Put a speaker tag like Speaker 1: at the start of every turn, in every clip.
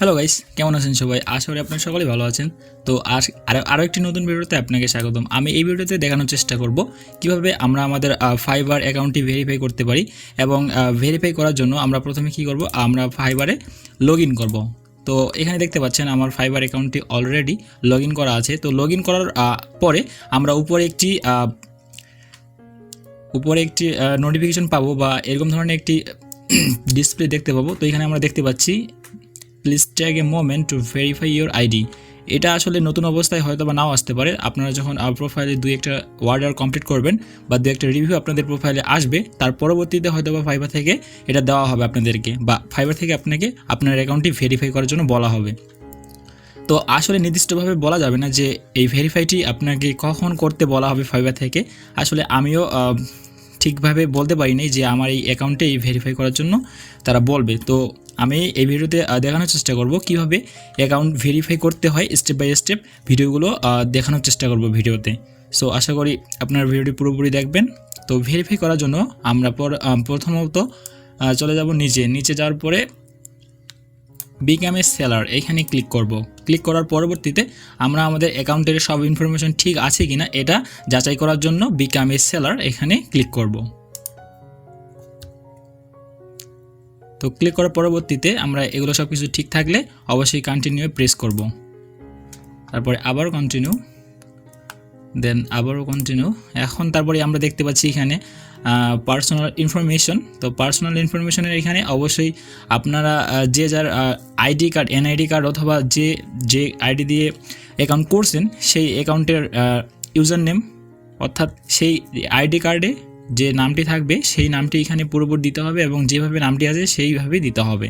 Speaker 1: Hello guys, কেমন আছেন সবাই? আশা করি আপনারা সকলেই ভালো আছেন। তো আরও একটি নতুন ভিডিওতে আপনাকে স্বাগতম। আমি এই ভিডিওতে দেখানোর চেষ্টা করব কিভাবে আমরা আমাদের ফাইবার অ্যাকাউন্টটি ভেরিফাই করতে পারি এবং ভেরিফাই করার জন্য আমরা প্রথমে কি করব, আমরা ফাইবারে লগ ইন করব। তো এখানে দেখতে পাচ্ছেন আমার ফাইবার অ্যাকাউন্টটি অলরেডি লগ ইন করা আছে। তো লগ ইন করার পরে আমরা উপরে একটি নোটিফিকেশন পাবো বা এরকম ধরনের একটি ডিসপ্লে দেখতে পাবো। তো এখানে আমরা দেখতে পাচ্ছি please take a moment to verify your ID. এটা আসলে নতুন অবস্থায় হয়তো বা নাও আসতে পারে। আপনারা যখন প্রোফাইলে দুই একটা অর্ডার কমপ্লিট করবেন বা দু একটা রিভিউ আপনাদের প্রোফাইলে আসবে, তার পরবর্তীতে হয়তো বা ফাইবার থেকে এটা দেওয়া হবে আপনাদেরকে, বা ফাইবার থেকে আপনাকে আপনার অ্যাকাউন্টটি ভেরিফাই করার জন্য বলা হবে। তো আসলে নির্দিষ্টভাবে বলা যাবে না যে এই ভেরিফাইটি আপনাকে কখন করতে বলা হবে ফাইবার থেকে। আসলে আমিও ঠিকভাবে বলতে পারিনি যে আমার এই অ্যাকাউন্টে এই ভেরিফাই করার জন্য তারা বলবে। তো আমি এই ভিডিওতে দেখানোর চেষ্টা করব কিভাবে অ্যাকাউন্ট ভেরিফাই করতে হয়, স্টেপ বাই স্টেপ ভিডিওগুলো দেখানোর চেষ্টা করব ভিডিওতে। সো আশা করি আপনার ভিডিওটি পুরোপুরি দেখবেন। তো ভেরিফাই করার জন্য আমরা প্রথমত চলে যাব নিচে যাওয়ার পরে বিকাম এ সেলার এখানে ক্লিক করব। ক্লিক করার পরবর্তীতে আমরা আমাদের অ্যাকাউন্টের সব ইনফরমেশন ঠিক আছে কিনা এটা যাচাই করার জন্য বিকাম এ সেলার এখানে ক্লিক করব। তো ক্লিক করার পরবর্তীতে আমরা এগুলো সব কিছু ঠিক থাকলে অবশ্যই কন্টিনিউ প্রেস করব। তারপরে আবারও কন্টিনিউ, দেন আবারও কন্টিনিউ। এখন তারপরে আমরা দেখতে পাচ্ছি এখানে পার্সোনাল ইনফরমেশন। তো পার্সোনাল ইনফরমেশনের এখানে অবশ্যই আপনারা যে যার আইডি কার্ড, এনআইডি কার্ড অথবা যে আইডি দিয়ে অ্যাকাউন্ট করছেন সেই অ্যাকাউন্টের ইউজার নেম, অর্থাৎ সেই আইডি কার্ডে যে নামটি থাকবে সেই নামটি এখানে পুরোপুরি দিতে হবে এবং যেভাবে নামটি আছে সেইভাবেই দিতে হবে।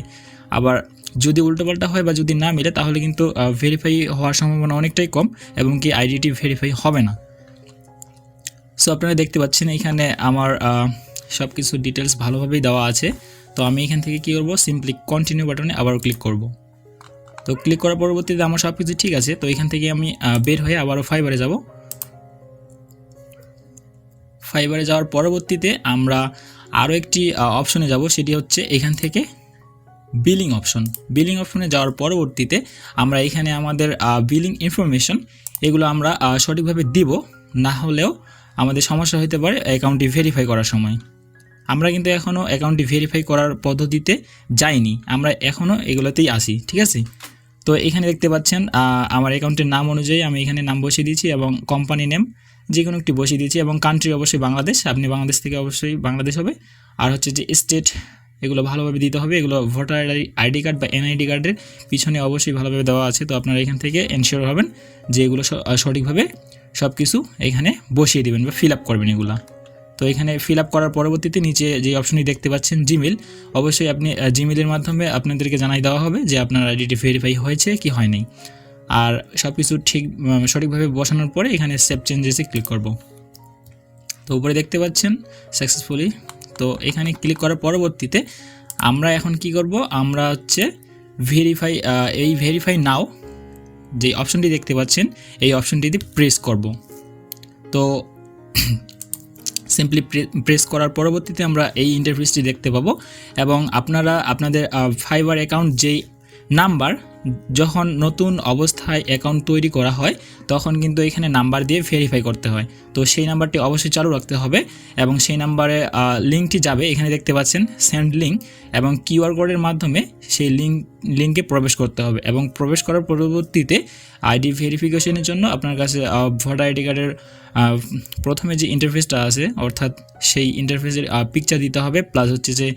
Speaker 1: আবার যদি উল্টোপাল্টা হয় বা যদি না মিলে তাহলে কিন্তু ভেরিফাই হওয়ার সম্ভাবনা অনেকটাই কম এবং কি আইডিটি ভেরিফাই হবে না। সো আপনারা দেখতে পাচ্ছেন এখানে আমার সব কিছু ডিটেলস ভালোভাবেই দেওয়া আছে। তো আমি এখান থেকে কী করব, সিম্পলি কন্টিনিউ বাটনে আবারও ক্লিক করব। তো ক্লিক করার পরবর্তীতে আমার সব কিছু ঠিক আছে। তো এখান থেকে আমি বের হয়ে আবারও ফাইবারে যাব। ফাইবারে যাওয়ার পরবর্তীতে আমরা আরও একটি অপশনে যাব, সেটি হচ্ছে এখান থেকে বিলিং অপশন। বিলিং অপশনে যাওয়ার পরবর্তীতে আমরা এখানে আমাদের বিলিং ইনফরমেশন এগুলো আমরা সঠিকভাবে দিব, না হলেও আমাদের সমস্যা হতে পারে অ্যাকাউন্টটি ভেরিফাই করার সময়। আমরা কিন্তু এখনও অ্যাকাউন্টটি ভেরিফাই করার পদ্ধতিতে যাইনি, আমরা এখনও এগুলোতেই আসি, ঠিক আছে। তো এখানে দেখতে পাচ্ছেন আমার অ্যাকাউন্টের নাম অনুযায়ী আমি এখানে নাম বসিয়ে দিয়েছি এবং কোম্পানি নেম যে কোনো একটি বসিয়ে দিয়েছি এবং কান্ট্রি অবশ্যই বাংলাদেশ, আপনি বাংলাদেশ থেকে অবশ্যই বাংলাদেশ হবে। আর হচ্ছে যে স্টেট, এগুলো ভালোভাবে দিতে হবে। এগুলো ভোটার আইডি কার্ড বা এনআইডি কার্ডের পিছনে অবশ্যই ভালোভাবে দেওয়া আছে। তো আপনারা এখান থেকে এনশিওর হবেন যে এগুলো সঠিকভাবে সব কিছু এখানে বসিয়ে দেবেন বা ফিল আপ করবেন এগুলো। তো এখানে ফিল আপ করার পরবর্তীতে নিচে যে অপশনটি দেখতে পাচ্ছেন জিমেল, অবশ্যই আপনি জিমেলের মাধ্যমে আপনাদেরকে জানাই দেওয়া হবে যে আপনার আইডিটি ভেরিফাই হয়েছে কি হয়নি। আর সব কিছু সঠিকভাবে বসানোর পরে এখানে সেভ চেঞ্জেসে ক্লিক করব। তো উপরে দেখতে পাচ্ছেন সাকসেসফুলি। তো এখানে ক্লিক করার পরবর্তীতে আমরা এখন কি করব, আমরা হচ্ছে ভেরিফাই নাও যে অপশনটি দেখতে পাচ্ছেন এই অপশনটিতে প্রেস করব। তো সিম্পলি প্রেস করার পরবর্তীতে আমরা এই ইন্টারফেসটি দেখতে পাবো এবং আপনারা আপনাদের ফাইবার অ্যাকাউন্ট যেই নাম্বার, যখন নতুন অবস্থায় অ্যাকাউন্ট তৈরি করা হয় তখন কিন্তু এখানে নাম্বার দিয়ে ভেরিফাই করতে হয়। তো সেই নাম্বারটি অবশ্যই চালু রাখতে হবে এবং সেই নাম্বারে লিঙ্কটি যাবে, এখানে দেখতে পাচ্ছেন সেন্ড লিঙ্ক, এবং কিউআর কোডের মাধ্যমে সেই লিঙ্কে প্রবেশ করতে হবে এবং প্রবেশ করার পরবর্তীতে আইডি ভেরিফিকেশনের জন্য আপনার কাছে ভোটার আইডি কার্ডের প্রথমে যে ইন্টারফেসটা আছে অর্থাৎ সেই ইন্টারফেসের পিকচার দিতে হবে, প্লাস হচ্ছে যে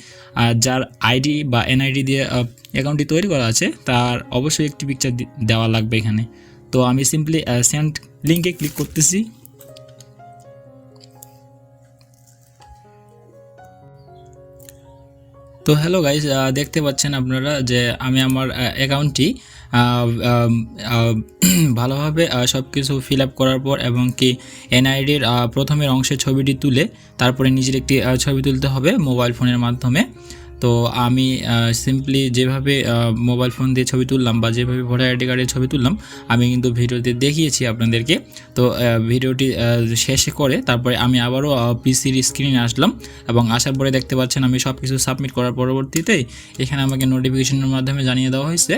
Speaker 1: যার আইডি বা এনআইডি দিয়ে অ্যাকাউন্টটি তৈরি করা আছে তার অবশ্যই একটি পিকচার দেওয়া লাগবে এখানে। তো আমি সিম্পলি সেন্ড লিঙ্কে ক্লিক করতেছি। তো হ্যালো গাইজ, দেখতে পাচ্ছেন আপনারা যে আমি আমার অ্যাকাউন্টটি ভালোভাবে সব কিছু ফিল আপ করার পর এবং কি এনআইডির প্রথমের অংশের ছবিটি তুলে তারপরে নিজের একটি ছবি তুলতে হবে মোবাইল ফোনের মাধ্যমে। তো আমি সিম্পলি যেভাবে মোবাইল ফোন দিয়ে ছবি তুললাম বা যেভাবে ভোটার আইডি কার্ডের ছবি তুললাম আমি কিন্তু ভিডিওতে দেখিয়েছি আপনাদেরকে। তো ভিডিওটি শেষে করে তারপরে আমি আবারও পিসির স্ক্রিনে আসলাম এবং আসার পরে দেখতে পাচ্ছেন আমি সব কিছু সাবমিট করার পরবর্তীতে এখানে আমাকে নোটিফিকেশনের মাধ্যমে জানিয়ে দেওয়া হয়েছে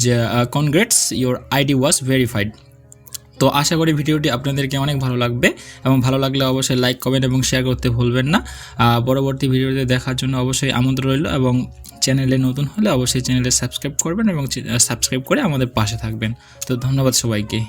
Speaker 1: যে congrats your ID was verified. তো আশা করি ভিডিওটি আপনাদেরকে অনেক ভালো লাগবে এবং ভালো লাগলে অবশ্যই লাইক কমেন্ট এবং শেয়ার করতে ভুলবেন না। পরবর্তী ভিডিওতে দেখার জন্য অবশ্যই আমন্ত্রণ রইল এবং চ্যানেলে নতুন হলে অবশ্যই চ্যানেলে সাবস্ক্রাইব করবেন এবং সাবস্ক্রাইব করে আমাদের পাশে থাকবেন। তো ধন্যবাদ সবাইকে।